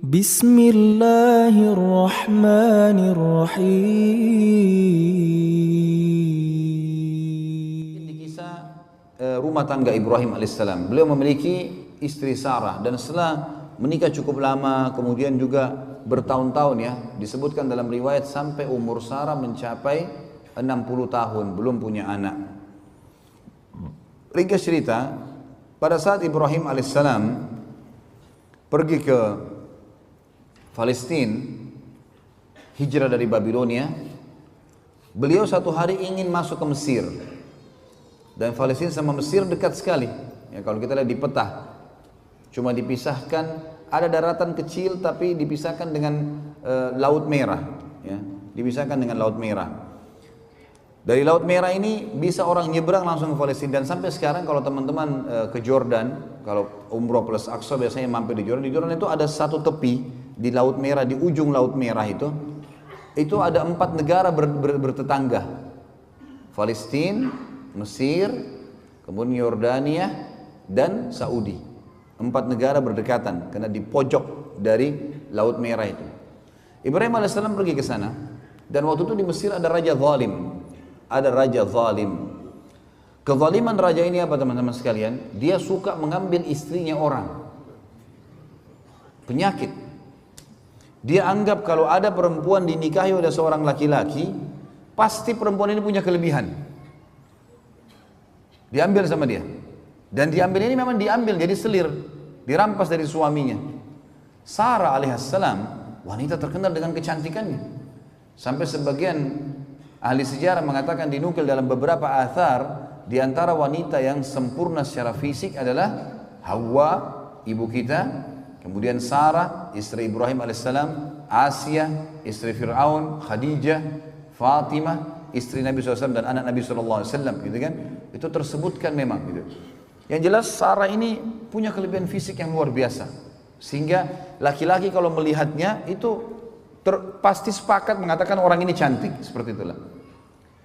Di kisah rumah tangga Ibrahim alaihissalam, beliau memiliki istri Sarah dan setelah menikah cukup lama, kemudian juga bertahun-tahun ya, disebutkan dalam riwayat sampai umur Sarah mencapai 60 tahun, belum punya anak. Ringkas cerita, pada saat Ibrahim alaihissalam pergi ke Palestina, hijrah dari Babilonia, beliau satu hari ingin masuk ke Mesir. Dan Palestina sama Mesir dekat sekali. Ya, kalau kita lihat di peta, cuma dipisahkan, ada daratan kecil tapi dipisahkan dengan Laut Merah. Ya, dipisahkan dengan Laut Merah. Dari Laut Merah ini bisa orang nyebrang langsung ke Palestina. Dan sampai sekarang kalau teman-teman ke Jordan, kalau umroh plus Aqsa biasanya mampir di Jordan. Di Jordan itu ada satu tepi di Laut Merah, di ujung Laut Merah itu ada 4 negara bertetangga. Palestina, Mesir, kemudian Yordania dan Saudi. 4 negara berdekatan karena di pojok dari Laut Merah itu. Ibrahim alaihissalam pergi ke sana dan waktu itu di Mesir ada raja zalim. Ada raja zalim. Kezaliman raja ini apa teman-teman sekalian? Dia suka mengambil istrinya orang. Penyakit. Dia anggap kalau ada perempuan dinikahi oleh seorang laki-laki, pasti perempuan ini punya kelebihan. Diambil sama dia. Dan diambil ini memang diambil jadi selir, dirampas dari suaminya. Sarah alaihissalam wanita terkenal dengan kecantikannya. Sampai sebagian ahli sejarah mengatakan, dinukil dalam beberapa athar, di antara wanita yang sempurna secara fisik adalah Hawa, ibu kita, kemudian Sarah, istri Ibrahim alaihissalam, Asia, istri Fir'aun, Khadijah, Fatimah, istri Nabi SAW dan anak Nabi SAW, gitu kan? Itu tersebutkan memang gitu. Yang jelas Sarah ini punya kelebihan fisik yang luar biasa, sehingga laki-laki kalau melihatnya itu pasti sepakat mengatakan orang ini cantik, seperti itulah.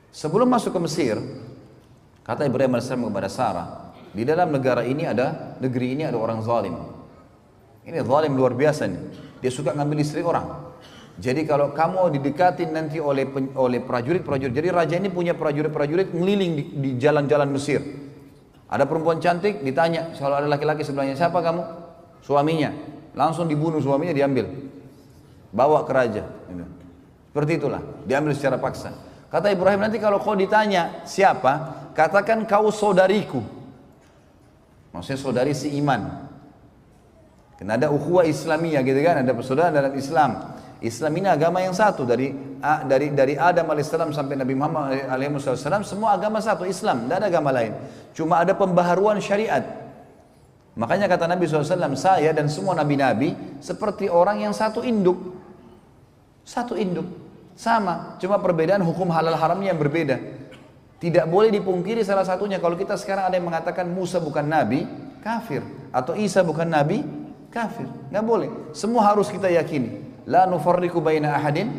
Sebelum masuk ke Mesir, kata Ibrahim AS kepada Sarah, di dalam negeri ini ada orang zalim. Ini zalim luar biasa nih. Dia suka ngambil istri orang. Jadi kalau kamu didekatin nanti oleh prajurit-prajurit. Jadi raja ini punya prajurit-prajurit ngeliling di jalan-jalan Mesir. Ada perempuan cantik, ditanya, kalau ada laki-laki sebelahnya, siapa kamu? Suaminya. Langsung dibunuh suaminya, diambil. Bawa ke raja. Seperti itulah, diambil secara paksa. Kata Ibrahim, nanti kalau kau ditanya siapa, katakan kau saudariku. Maksudnya saudari si iman. Karena ada ukhuwah Islamiyah gitu kan, ada persaudaraan dalam Islam. Islam ini agama yang satu, dari Adam alaihissalam sampai Nabi Muhammad alaihissalam, semua agama satu, Islam, tidak ada agama lain. Cuma ada pembaharuan syariat. Makanya kata Nabi SAW, saya dan semua nabi-nabi seperti orang yang satu induk. Satu induk, sama, cuma perbedaan hukum halal haramnya yang berbeda. Tidak boleh dipungkiri salah satunya. Kalau kita sekarang ada yang mengatakan Musa bukan nabi, kafir. Atau Isa bukan nabi, kafir. Nggak boleh. Semua harus kita yakini. La nufarriqu baina ahadin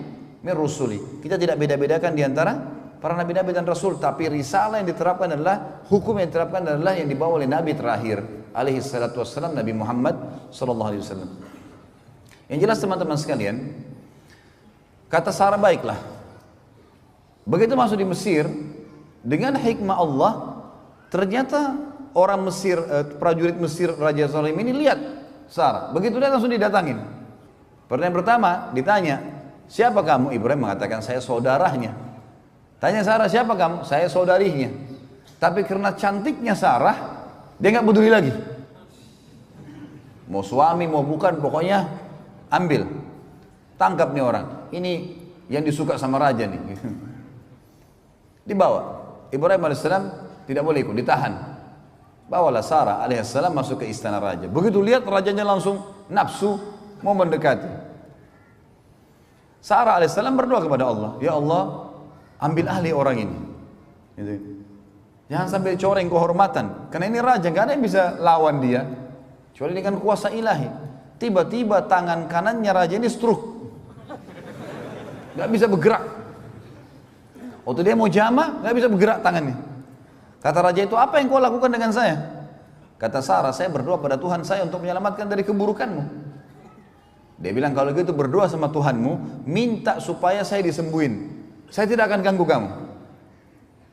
min rusuli. Kita tidak beda-bedakan di antara para nabi-nabi dan rasul, tapi risalah yang diterapkan adalah, hukum yang diterapkan adalah yang dibawa oleh nabi terakhir alaihi salatu wassalam, Nabi Muhammad sallallahu alaihi wasallam. Yang jelas teman-teman sekalian, kata Sarah, baiklah. Begitu masuk di Mesir, dengan hikmah Allah, ternyata orang Mesir, prajurit Mesir Raja Salim ini lihat Sarah. Begitu dia langsung didatangin. Pertanyaan pertama ditanya, siapa kamu? Ibrahim mengatakan, saya saudaranya. Tanya Sarah, siapa kamu? Saya saudarinya. Tapi karena cantiknya Sarah, dia nggak peduli lagi. Mau suami, mau bukan, pokoknya ambil. Tangkap nih orang. Ini yang disuka sama raja nih. Dibawa. Ibrahim alaihissalam tidak boleh ikut, ditahan. Bawalah Sarah alaihissalam masuk ke istana raja. Begitu lihat rajanya langsung nafsu mau mendekati. Sarah alaihissalam berdoa kepada Allah, ya Allah, ambil ahli orang ini. Gitu. Jangan sampai coreng kehormatan, karena ini raja, gak ada yang bisa lawan dia kecuali dengan kuasa ilahi. Tiba-tiba tangan kanannya raja ini stroke, gak bisa bergerak. Waktu dia mau jama, gak bisa bergerak tangannya. Kata raja itu, apa yang kau lakukan dengan saya? Kata Sarah, saya berdoa pada Tuhan saya untuk menyelamatkan dari keburukanmu. Dia bilang, kalau gitu berdoa sama Tuhanmu, minta supaya saya disembuhin. Saya tidak akan ganggu kamu.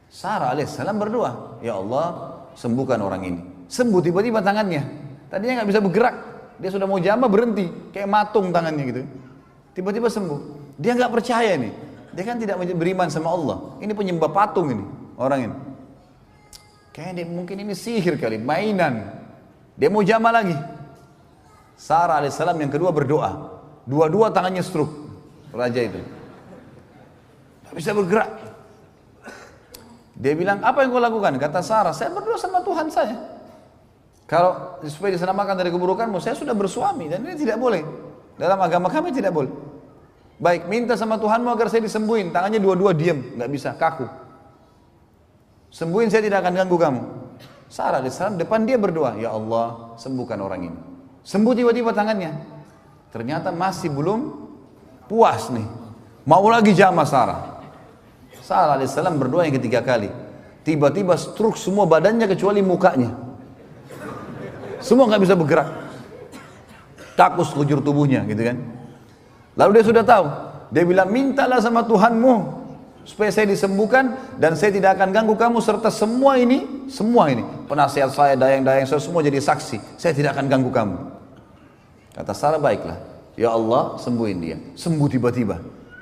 Sarah alaihissalam berdoa, ya Allah, sembuhkan orang ini. Sembuh tiba-tiba tangannya. Tadinya nggak bisa bergerak. Dia sudah mau jama berhenti, kayak matung tangannya gitu. Tiba-tiba sembuh. Dia nggak percaya nih. Dia kan tidak beriman sama Allah. Ini penyembah patung ini, orang ini. Kayaknya mungkin ini sihir kali, mainan. Dia mau jama lagi. Sarah alaihissalam yang kedua berdoa. Dua-dua tangannya stroke. Raja itu. Tidak bisa bergerak. Dia bilang, apa yang kau lakukan? Kata Sarah, saya berdoa sama Tuhan saya. Kalau supaya diselamatkan dari keburukanmu, saya sudah bersuami. Dan ini tidak boleh. Dalam agama kami tidak boleh. Baik, minta sama Tuhanmu agar saya disembuhin. Tangannya dua-dua diam, nggak bisa, kaku. Sembuhin, saya tidak akan ganggu kamu. Sarah alaihissalam depan dia berdoa, ya Allah, sembuhkan orang ini. Sembuh tiba-tiba tangannya. Ternyata masih belum puas nih. Mau lagi jama Sarah. Sarah alaihissalam berdoa yang ketiga kali. Tiba-tiba stroke semua badannya kecuali mukanya. Semua nggak bisa bergerak. Takut sekujur tubuhnya gitu kan. Lalu dia sudah tahu. Dia bilang, mintalah sama Tuhanmu supaya saya disembuhkan dan saya tidak akan ganggu kamu serta semua ini penasihat saya, dayang-dayang saya semua jadi saksi. Saya tidak akan ganggu kamu. Kata Sarah, baiklah. Ya Allah, sembuhin dia. Sembuh tiba-tiba.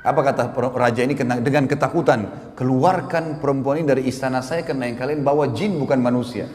Apa kata raja ini dengan ketakutan? Keluarkan perempuan ini dari istana saya karena yang kalian bawa jin bukan manusia.